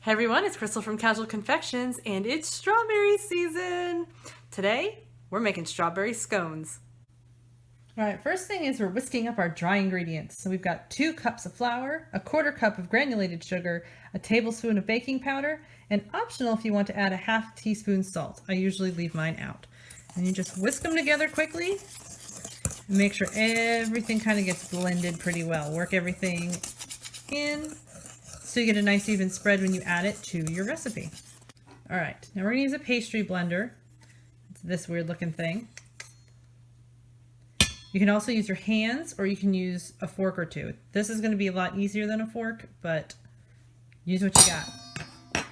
Hey everyone, it's Crystal from Casual Confections, and it's strawberry season! Today, we're making strawberry scones. Alright, first thing is we're whisking up our dry ingredients. So we've got 2 cups of flour, a 1/4 cup of granulated sugar, a tablespoon of baking powder, and optional if you want to add a 1/2 teaspoon salt. I usually leave mine out. And you just whisk them together quickly and make sure everything kind of gets blended pretty well. Work everything in so you get a nice even spread when you add it to your recipe. All right, now we're gonna use a pastry blender. It's this weird looking thing. You can also use your hands or you can use a fork or two. This is gonna be a lot easier than a fork, but use what you got.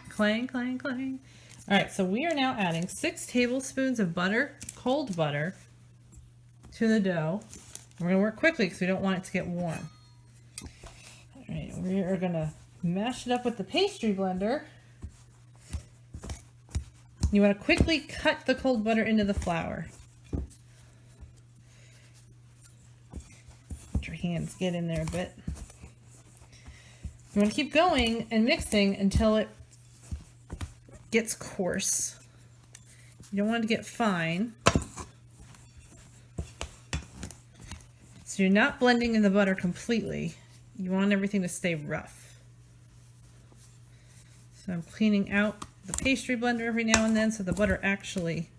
Clang, clang, clang. All right, so we are now adding 6 tablespoons of butter, cold butter, to the dough. We're gonna work quickly because we don't want it to get warm. All right, we are gonna mash it up with the pastry blender. You want to quickly cut the cold butter into the flour. Let your hands get in there a bit. You want to keep going and mixing until it gets coarse. You don't want it to get fine. So you're not blending in the butter completely. You want everything to stay rough. So I'm cleaning out the pastry blender every now and then so the butter actually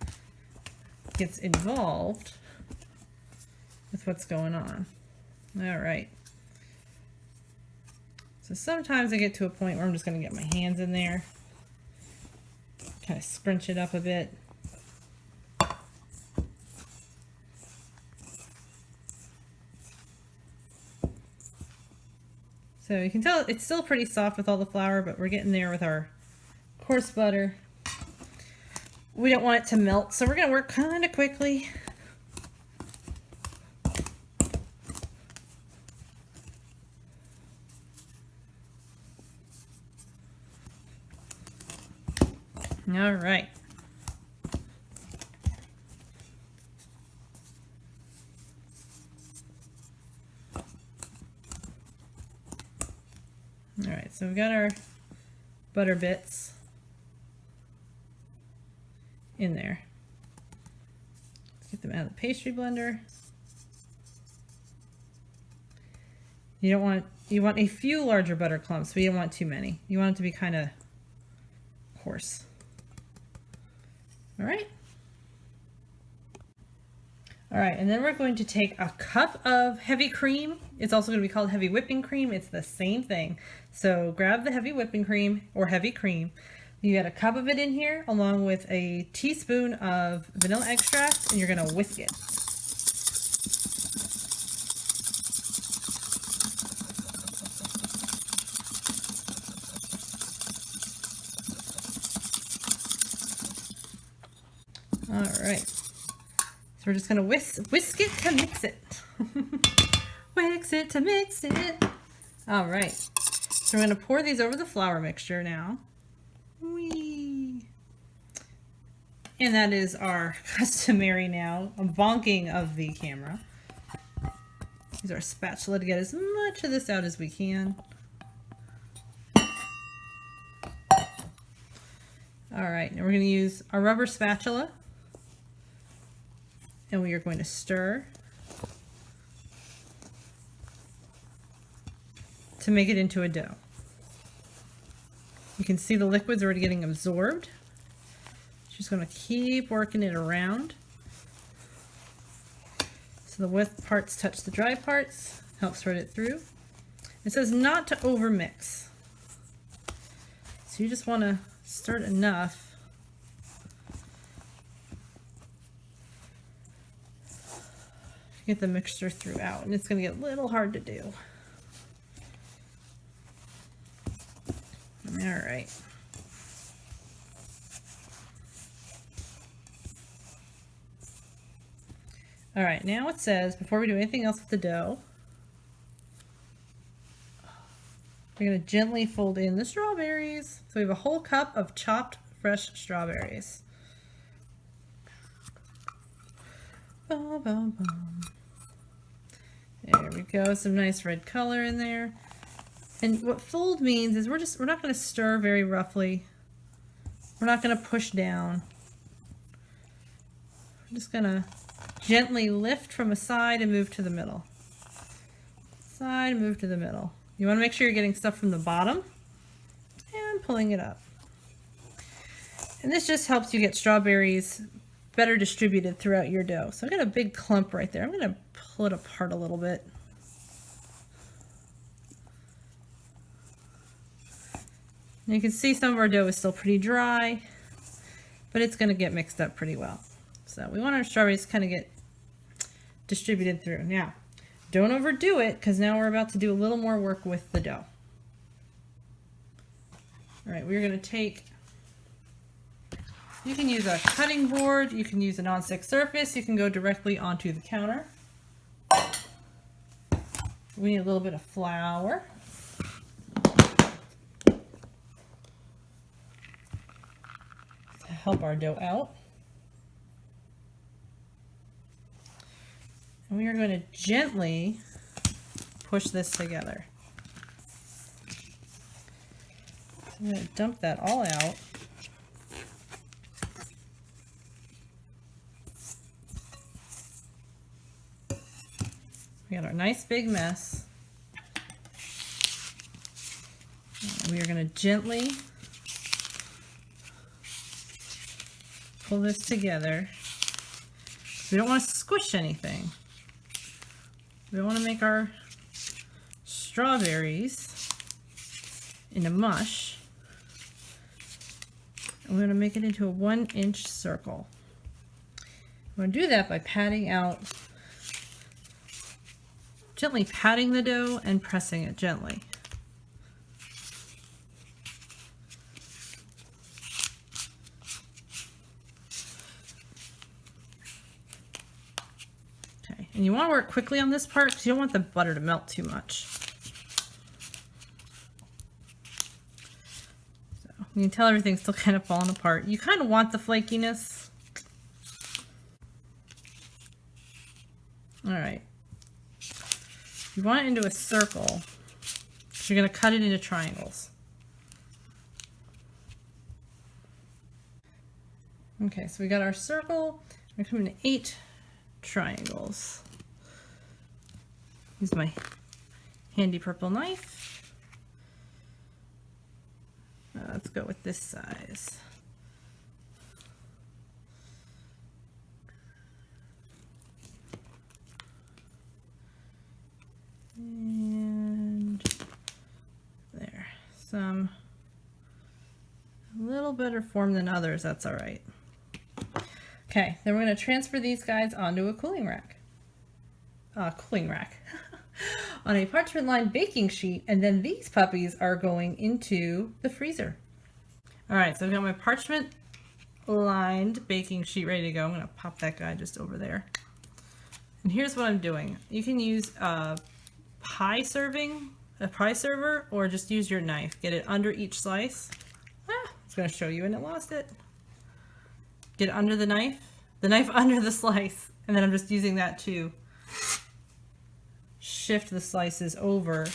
gets involved with what's going on. All right. So sometimes I get to a point where I'm just going to get my hands in there, kind of scrunch it up a bit. So you can tell it's still pretty soft with all the flour, but we're getting there with our coarse butter. We don't want it to melt, so we're going to work kind of quickly. All right. All right, so we've got our butter bits in there. Let's get them out of the pastry blender. You want a few larger butter clumps, but you don't want too many. You want it to be kind of coarse. All right. All right, and then we're going to take a cup of heavy cream. It's also going to be called heavy whipping cream. It's the same thing. So grab the heavy whipping cream or heavy cream. You add a cup of it in here along with a teaspoon of vanilla extract, and you're going to whisk it. All right. So we're just going to whisk it to mix it. Whisk it to mix it. All right. So we're going to pour these over the flour mixture now. Whee! And that is our customary now bonking of the camera. Use our spatula to get as much of this out as we can. All right. Now we're going to use our rubber spatula. And we are going to stir to make it into a dough. You can see the liquid's already getting absorbed. Just going to keep working it around so the wet parts touch the dry parts, help spread it through. It says not to overmix. So you just want to stir it enough get the mixture throughout, and it's going to get a little hard to do. All right. All right, now it says, before we do anything else with the dough, we're going to gently fold in the strawberries. So we have a whole cup of chopped fresh strawberries. Boom, boom, boom. There we go, some nice red color in there. And what fold means is we're not going to stir very roughly. We're not going to push down. We're just going to gently lift from a side and move to the middle. Side, move to the middle. You want to make sure you're getting stuff from the bottom and pulling it up. And this just helps you get strawberries better distributed throughout your dough. So I got a big clump right there. I'm going to pull it apart a little bit. And you can see some of our dough is still pretty dry, but it's going to get mixed up pretty well. So we want our strawberries to kind of get distributed through. Now, don't overdo it, because now we're about to do a little more work with the dough. All right, we're going to take, you can use a cutting board, you can use a non-stick surface, you can go directly onto the counter. We need a little bit of flour. To help our dough out. And we are going to gently push this together. So I'm going to dump that all out. We got our nice big mess. And we are going to gently pull this together. We don't want to squish anything. We want to make our strawberries in a mush. And we're going to make it into a 1-inch circle. We're going to do that by patting out, gently patting the dough and pressing it gently. And you want to work quickly on this part because you don't want the butter to melt too much. So you can tell everything's still kind of falling apart. You kind of want the flakiness. All right. You want it into a circle. So you're going to cut it into triangles. Okay, so we got our circle. We're coming to 8 triangles. Use my handy purple knife. Let's go with this size. And there. Some a little better form than others, that's all right. Okay, then we're going to transfer these guys onto a cooling rack. On a parchment lined baking sheet, and then these puppies are going into the freezer. All right, so I've got my parchment lined baking sheet ready to go. I'm going to pop that guy just over there. And here's what I'm doing. You can use a pie server, or just use your knife. Get it under each slice. It's going to show you and it lost it. Get it under the knife under the slice, and then I'm just using that to shift the slices over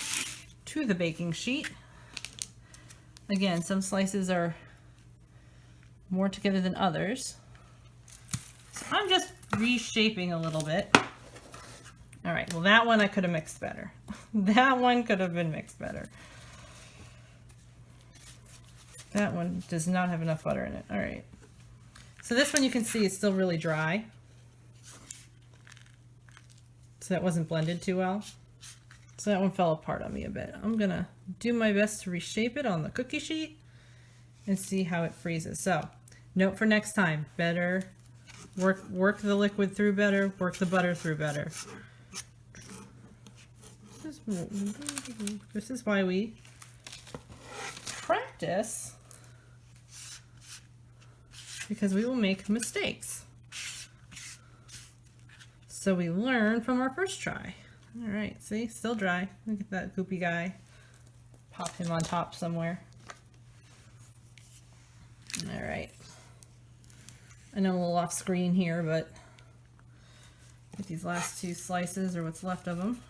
to the baking sheet. Again, some slices are more together than others. So I'm just reshaping a little bit. All right, well that one I could have mixed better. That one could have been mixed better. That one does not have enough butter in it. All right. So this one you can see is still really dry. So that wasn't blended too well. So that one fell apart on me a bit. I'm gonna do my best to reshape it on the cookie sheet and see how it freezes. So note for next time, better work the liquid through better, work the butter through better. This is why we practice, because we will make mistakes. So we learn from our first try. All right, see, still dry. Look at that goopy guy. Pop him on top somewhere. All right. I know I'm a little off screen here, but with these last 2 slices, or what's left of them.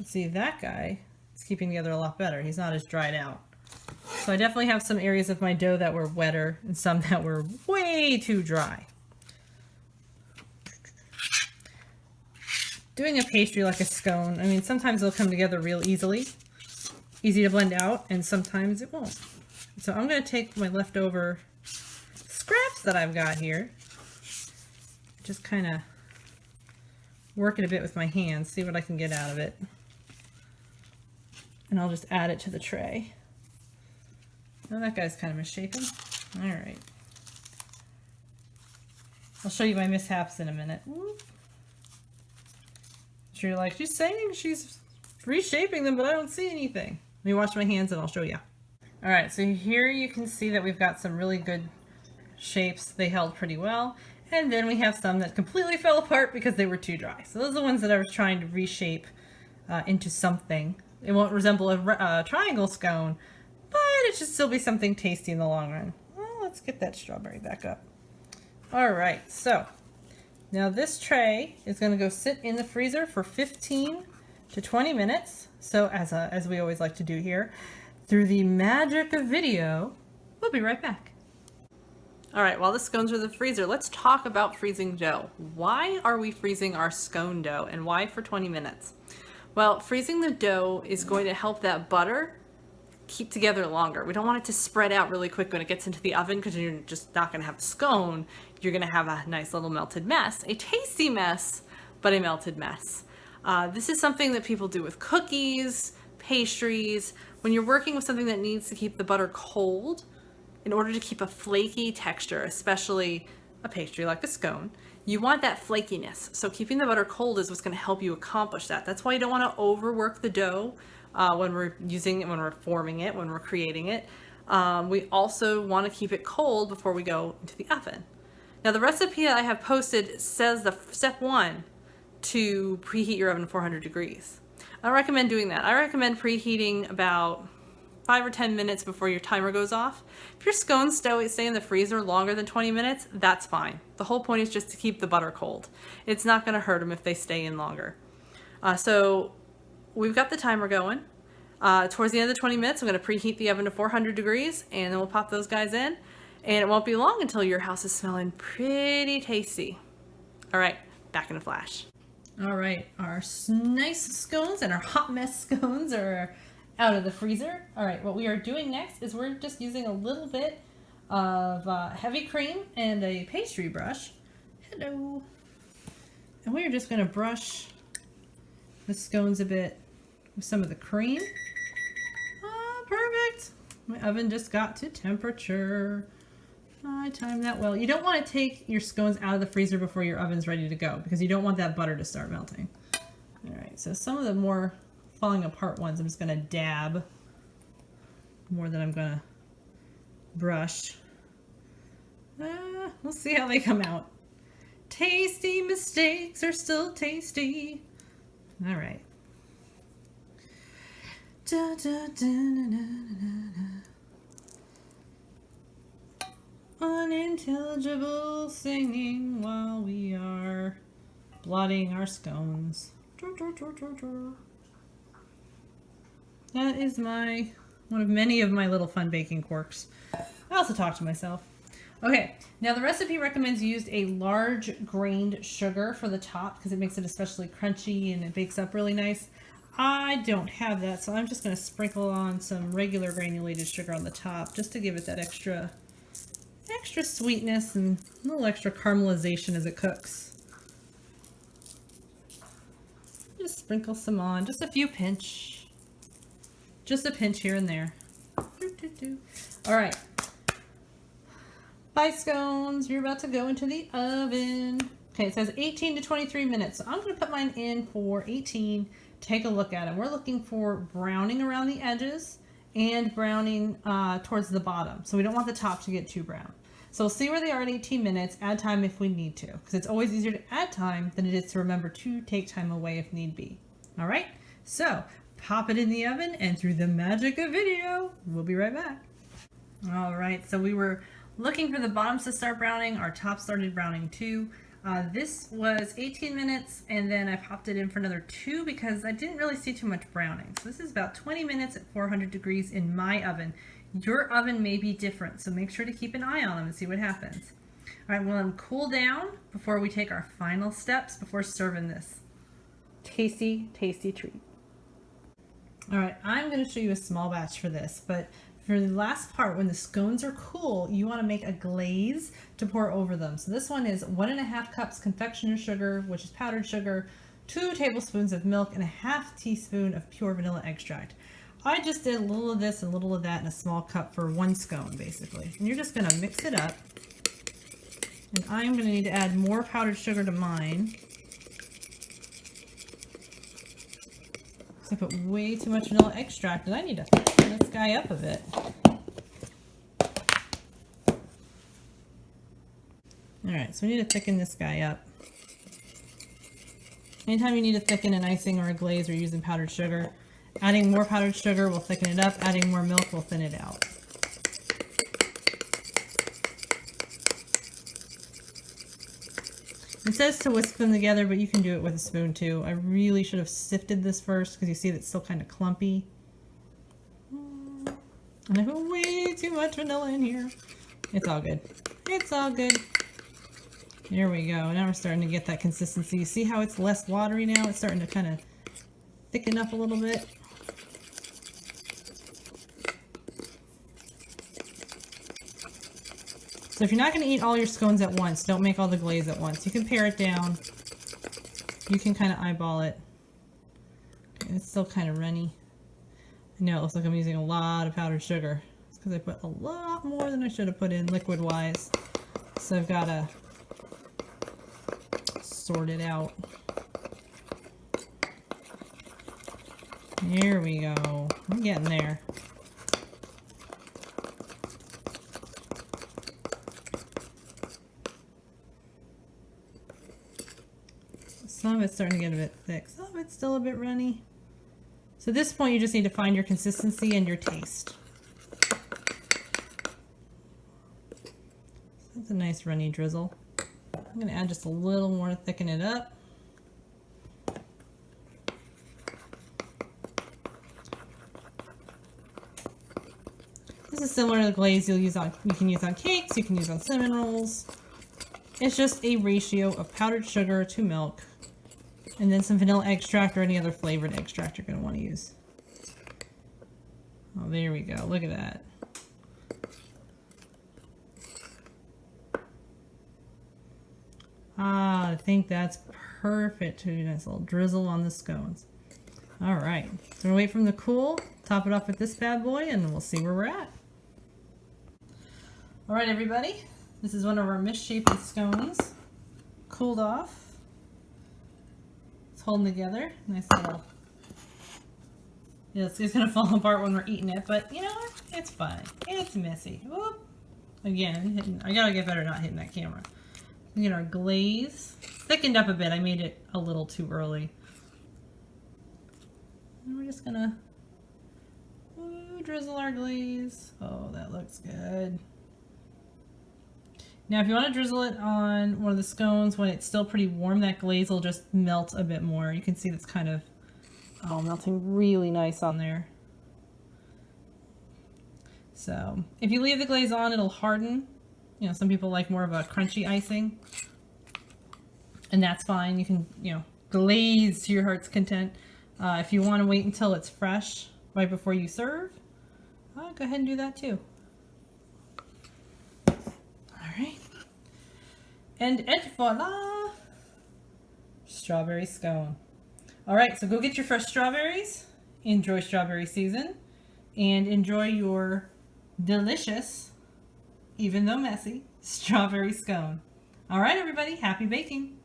see that guy is keeping together a lot better. He's not as dried out. So I definitely have some areas of my dough that were wetter and some that were way too dry. Doing a pastry like a scone, I mean, sometimes they'll come together real easily, easy to blend out, and sometimes it won't. So I'm going to take my leftover scraps that I've got here, just kind of work it a bit with my hands, see what I can get out of it. And I'll just add it to the tray. Oh, that guy's kind of misshapen. All right. I'll show you my mishaps in a minute. Whoop. You're like, she's saying she's reshaping them, but I don't see anything. Let me wash my hands and I'll show you. All right, so here you can see that we've got some really good shapes. They held pretty well. And then we have some that completely fell apart because they were too dry. So those are the ones that I was trying to reshape into something. It won't resemble a triangle scone, but it should still be something tasty in the long run. Well, let's get that strawberry back up. All right, so now this tray is going to go sit in the freezer for 15 to 20 minutes. So as we always like to do here, through the magic of video, we'll be right back. All right, while the scones are in the freezer, let's talk about freezing dough. Why are we freezing our scone dough and why for 20 minutes? Well, freezing the dough is going to help that butter keep together longer. We don't want it to spread out really quick when it gets into the oven because you're just not going to have a scone. You're going to have a nice little melted mess, a tasty mess, but a melted mess. This is something that people do with cookies, pastries. When you're working with something that needs to keep the butter cold, in order to keep a flaky texture, especially a pastry like a scone, you want that flakiness. So keeping the butter cold is what's going to help you accomplish that. That's why you don't want to overwork the dough when we're using it, when we're forming it, when we're creating it. We also want to keep it cold before we go into the oven. Now the recipe that I have posted says the step 1 to preheat your oven to 400 degrees. I don't recommend doing that. I recommend preheating about 5 or 10 minutes before your timer goes off. If your scones stay in the freezer longer than 20 minutes, that's fine. The whole point is just to keep the butter cold. It's not going to hurt them if they stay in longer. So we've got the timer going. Towards the end of the 20 minutes, I'm going to preheat the oven to 400 degrees, and then we'll pop those guys in. And it won't be long until your house is smelling pretty tasty. All right, back in a flash. All right, our nice scones and our hot mess scones are out of the freezer. All right, what we are doing next is we're just using a little bit of heavy cream and a pastry brush. Hello. And we are just going to brush the scones a bit with some of the cream. Ah, perfect. My oven just got to temperature. I timed that well. You don't want to take your scones out of the freezer before your oven's ready to go because you don't want that butter to start melting. All right, so some of the more falling apart ones, I'm just going to dab more than I'm going to brush. We'll see how they come out. Tasty mistakes are still tasty. All right. Da, da, da, da, da, da. Unintelligible singing while we are blotting our scones. That is one of many of my little fun baking quirks. I also talk to myself. Okay, now the recipe recommends you use a large grained sugar for the top because it makes it especially crunchy and it bakes up really nice. I don't have that, so I'm just going to sprinkle on some regular granulated sugar on the top just to give it that extra sweetness and a little extra caramelization as it cooks. Just sprinkle some on, just a few pinch. Just a pinch here and there. All right. Bye scones, you're about to go into the oven. Okay, it says 18 to 23 minutes. So I'm going to put mine in for 18. Take a look at them. We're looking for browning around the edges and browning towards the bottom. So we don't want the top to get too brown. So we'll see where they are at 18 minutes, add time if we need to, because it's always easier to add time than it is to remember to take time away if need be. All right, so pop it in the oven and through the magic of video, we'll be right back. All right, so we were looking for the bottoms to start browning. Our top started browning too. This was 18 minutes, and then I popped it in for another 2 because I didn't really see too much browning. So this is about 20 minutes at 400 degrees in my oven. Your oven may be different, so make sure to keep an eye on them and see what happens. All right, we'll let them cool down before we take our final steps before serving this tasty, tasty treat. All right, I'm going to show you a small batch for this, but for the last part, when the scones are cool, you want to make a glaze to pour over them. So this one is 1.5 cups confectioner's sugar, which is powdered sugar, 2 tablespoons of milk, and a ½ teaspoon of pure vanilla extract. I just did a little of this and a little of that in a small cup for 1 scone, basically. And you're just going to mix it up. And I'm going to need to add more powdered sugar to mine. So I put way too much vanilla extract, and I need to thicken this guy up a bit. Alright, so we need to thicken this guy up. Anytime you need to thicken an icing or a glaze, we're using powdered sugar. Adding more powdered sugar will thicken it up. Adding more milk will thin it out. It says to whisk them together, but you can do it with a spoon too. I really should have sifted this first because you see it's still kind of clumpy. And I put way too much vanilla in here. It's all good. It's all good. There we go. Now we're starting to get that consistency. You see how it's less watery now? It's starting to kind of thicken up a little bit. So if you're not going to eat all your scones at once, don't make all the glaze at once. You can pare it down. You can kind of eyeball it. It's still kind of runny. I know it looks like I'm using a lot of powdered sugar. It's because I put a lot more than I should have put in liquid-wise. So I've got to sort it out. There we go. I'm getting there. Some of it's starting to get a bit thick. Some of it's still a bit runny. So at this point, you just need to find your consistency and your taste. That's a nice runny drizzle. I'm going to add just a little more to thicken it up. This is similar to the glaze you can use on cakes, you can use on cinnamon rolls. It's just a ratio of powdered sugar to milk, and then some vanilla extract or any other flavored extract you're going to want to use. Oh, there we go. Look at that. Ah, I think that's perfect. A nice little drizzle on the scones. All right. So we'll wait for them to cool, top it off with this bad boy, and we'll see where we're at. All right, everybody. This is one of our misshapen scones. Cooled off. It's holding together. Nice little... It's going to fall apart when we're eating it, but you know what? It's fine. It's messy. Whoop. Again, I gotta get better at not hitting that camera. We get our glaze. Thickened up a bit. I made it a little too early. And we're just gonna drizzle our glaze. Oh, that looks good. Now, if you want to drizzle it on one of the scones when it's still pretty warm, that glaze will just melt a bit more. You can see that's kind of melting really nice on there. So, if you leave the glaze on, it'll harden. You know, some people like more of a crunchy icing. And that's fine. You can, glaze to your heart's content. If you want to wait until it's fresh, right before you serve, go ahead and do that too. Alright. And voila! Strawberry scone. Alright, so go get your fresh strawberries. Enjoy strawberry season. And enjoy your delicious, even though messy, strawberry scone. Alright, everybody, happy baking!